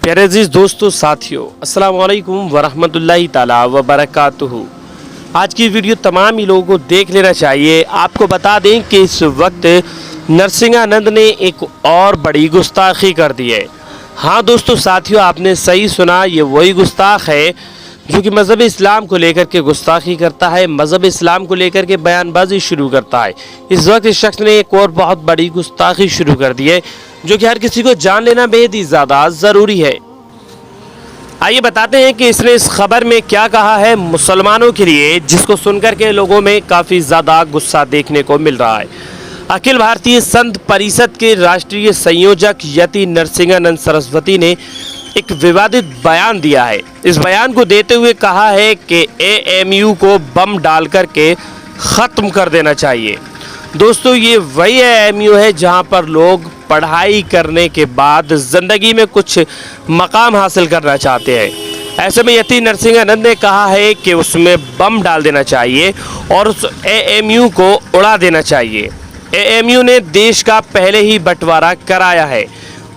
प्यारे अजीज दोस्तों साथियों, अस्सलाम वालेकुम वरहमतुल्लाहि ताला वबरकातुहू। आज की वीडियो तमाम ही लोगों को देख लेना चाहिए। आपको बता दें कि इस वक्त नरसिंहानंद ने एक और बड़ी गुस्ताखी कर दी है। हाँ दोस्तों साथियों, आपने सही सुना, ये वही गुस्ताख है जो कि मज़हब इस्लाम को लेकर के गुस्ताखी करता है, मज़हब इस्लाम को लेकर के बयानबाजी शुरू करता है। इस वक्त इस शख्स ने एक और बहुत बड़ी गुस्ताखी शुरू कर दी है जो कि हर किसी को जान लेना बेहद ही ज़्यादा ज़रूरी है। आइए बताते हैं कि इसने इस खबर में क्या कहा है मुसलमानों के लिए, जिसको सुनकर के लोगों में काफ़ी ज़्यादा गुस्सा देखने को मिल रहा है। अखिल भारतीय संत परिषद के राष्ट्रीय संयोजक यति नरसिंहानंद सरस्वती ने एक विवादित बयान दिया है। इस बयान को देते हुए कहा है कि एएमयू को बम डाल करके ख़त्म कर देना चाहिए। दोस्तों, ये वही एएमयू है जहां पर लोग पढ़ाई करने के बाद ज़िंदगी में कुछ मकाम हासिल करना चाहते हैं। ऐसे में यति नरसिंहानंद ने कहा है कि उसमें बम डाल देना चाहिए और उस एएमयू को उड़ा देना चाहिए। एएमयू ने देश का पहले ही बंटवारा कराया है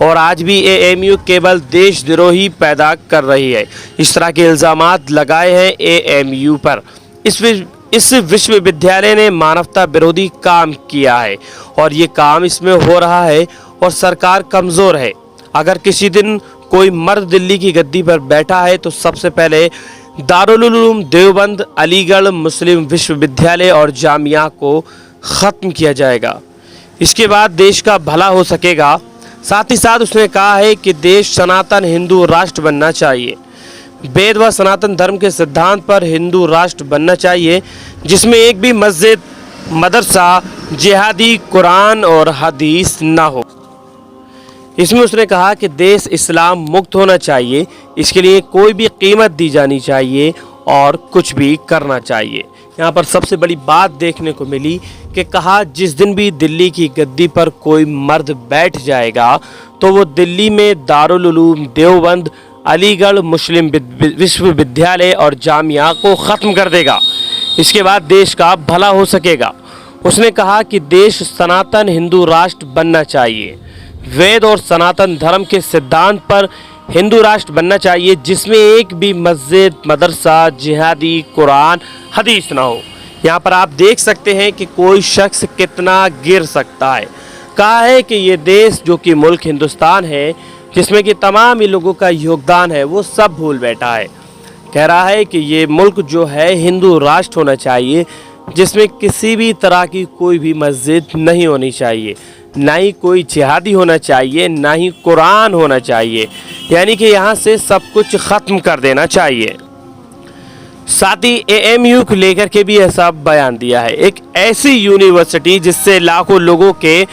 और आज भी एएमयू केवल देशद्रोही पैदा कर रही है। इस तरह के इल्ज़ामात लगाए हैं एएमयू पर। इस विश्वविद्यालय ने मानवता विरोधी काम किया है और ये काम इसमें हो रहा है और सरकार कमज़ोर है। अगर किसी दिन कोई मर्द दिल्ली की गद्दी पर बैठा है तो सबसे पहले दारुल उलूम देवबंद, अलीगढ़ मुस्लिम विश्वविद्यालय और जामिया को ख़त्म किया जाएगा। इसके बाद देश का भला हो सकेगा। साथ ही साथ उसने कहा है कि देश सनातन हिंदू राष्ट्र बनना चाहिए। वेद व सनातन धर्म के सिद्धांत पर हिंदू राष्ट्र बनना चाहिए, जिसमें एक भी मस्जिद, मदरसा, जिहादी, कुरान और हदीस ना हो। इसमें उसने कहा कि देश इस्लाम मुक्त होना चाहिए। इसके लिए कोई भी कीमत दी जानी चाहिए और कुछ भी करना चाहिए। यहाँ पर सबसे बड़ी बात देखने को मिली कि कहा जिस दिन भी दिल्ली की गद्दी पर कोई मर्द बैठ जाएगा तो वो दिल्ली में दारुल उलूम देवबंद, अलीगढ़ मुस्लिम विश्वविद्यालय और जामिया को ख़त्म कर देगा। इसके बाद देश का भला हो सकेगा। उसने कहा कि देश सनातन हिंदू राष्ट्र बनना चाहिए। वेद और सनातन धर्म के सिद्धांत पर हिंदू राष्ट्र बनना चाहिए, जिसमें एक भी मस्जिद, मदरसा, जिहादी, कुरान, हदीस ना हो। यहाँ पर आप देख सकते हैं कि कोई शख्स कितना गिर सकता है। कहा है कि ये देश जो कि मुल्क हिंदुस्तान है, जिसमें कि तमाम ही लोगों का योगदान है, वो सब भूल बैठा है। कह रहा है कि ये मुल्क जो है हिंदू राष्ट्र होना चाहिए, जिसमें किसी भी तरह की कोई भी मस्जिद नहीं होनी चाहिए, ना ही कोई जिहादी होना चाहिए, ना ही कुरान होना चाहिए। यानी कि यहाँ से सब कुछ ख़त्म कर देना चाहिए। साथ ही एएमयू को लेकर के भी ऐसा बयान दिया है। एक ऐसी यूनिवर्सिटी जिससे लाखों लोगों के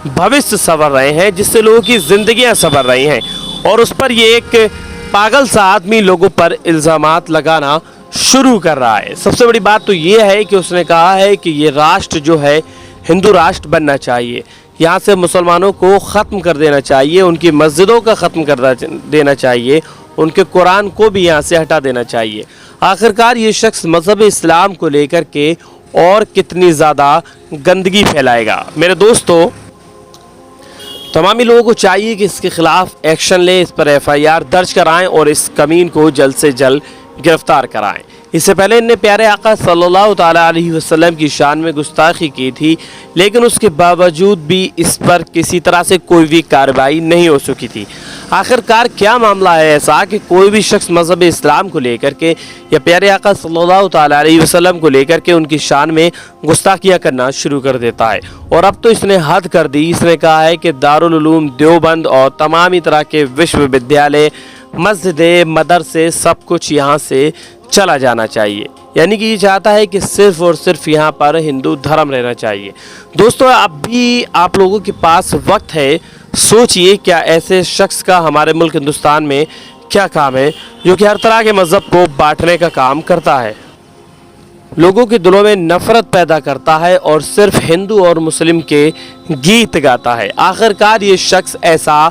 भविष्य संवर रहे हैं, जिससे लोगों की ज़िंदगियां संवर रही हैं, और उस पर ये एक पागल सा आदमी लोगों पर इल्ज़ामात लगाना शुरू कर रहा है। सबसे बड़ी बात तो ये है कि उसने कहा है कि ये राष्ट्र जो है हिंदू राष्ट्र बनना चाहिए। यहाँ से मुसलमानों को ख़त्म कर देना चाहिए, उनकी मस्जिदों का ख़त्म कर देना चाहिए, उनके कुरान को भी यहाँ से हटा देना चाहिए। आखिरकार ये शख्स मज़हब इस्लाम को लेकर के और कितनी ज़्यादा गंदगी फैलाएगा। मेरे दोस्तों, तमामी लोगों को चाहिए कि इसके ख़िलाफ़ एक्शन लें, इस पर एफआईआर दर्ज कराएं और इस कमीन को जल्द से जल्द गिरफ़्तार कराएं। इससे पहले इनने प्यारे आका सल्लल्लाहु ताला अलैहि वसल्लम की शान में गुस्ताखी की थी, लेकिन उसके बावजूद भी इस पर किसी तरह से कोई भी कार्रवाई नहीं हो सकी थी। आखिरकार क्या मामला है ऐसा कि कोई भी शख्स मज़हब इस्लाम को लेकर के या प्यारे आका सल्लल्लाहु ताला अलैहि वसल्लम को लेकर के उनकी शान में गुस्ताखियाँ करना शुरू कर देता है। और अब तो इसने हद कर दी। इसने कहा है कि दारुल उलूम देवबंद और तमाम ही तरह के विश्वविद्यालय, मस्जिदें, मदरसे, सब कुछ यहाँ से चला जाना चाहिए। यानी कि ये चाहता है कि सिर्फ़ और सिर्फ यहाँ पर हिंदू धर्म रहना चाहिए। दोस्तों, अब भी आप लोगों के पास वक्त है, सोचिए क्या ऐसे शख्स का हमारे मुल्क हिंदुस्तान में क्या काम है जो कि हर तरह के मज़हब को बांटने का काम करता है, लोगों के दिलों में नफ़रत पैदा करता है और सिर्फ हिंदू और मुस्लिम के गीत गाता है। आखिरकार ये शख्स ऐसा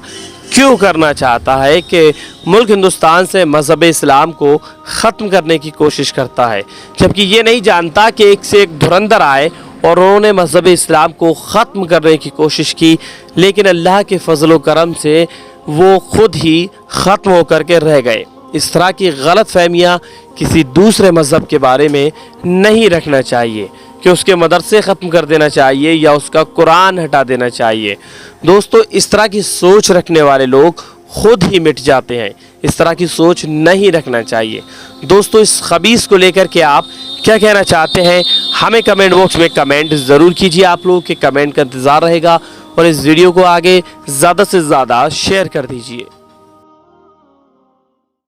क्यों करना चाहता है कि मुल्क हिंदुस्तान से मज़हब इस्लाम को ख़त्म करने की कोशिश करता है, जबकि ये नहीं जानता कि एक से एक धुरंधर आए और उन्होंने मज़हब इस्लाम को ख़त्म करने की कोशिश की, लेकिन अल्लाह के फजल व करम से وہ خود ہی ختم ہو کر کے رہ گئے۔ اس طرح کی غلط فہمیاں کسی دوسرے مذہب کے بارے میں نہیں رکھنا چاہیے کہ اس کے مدرسے ختم کر دینا چاہیے یا اس کا قرآن ہٹا دینا چاہیے۔ دوستو، اس طرح کی سوچ رکھنے والے لوگ خود ہی مٹ جاتے ہیں۔ اس طرح کی سوچ نہیں رکھنا چاہیے۔ دوستو، اس خبیث کو لے کر کے آپ کیا کہنا چاہتے ہیں؟ ہمیں کمنٹ باکس میں کمنٹ ضرور کیجیے۔ آپ لوگوں کے کمنٹ کا انتظار رہے گا، اور اس ویڈیو کو آگے زیادہ سے زیادہ شیئر کر دیجیے۔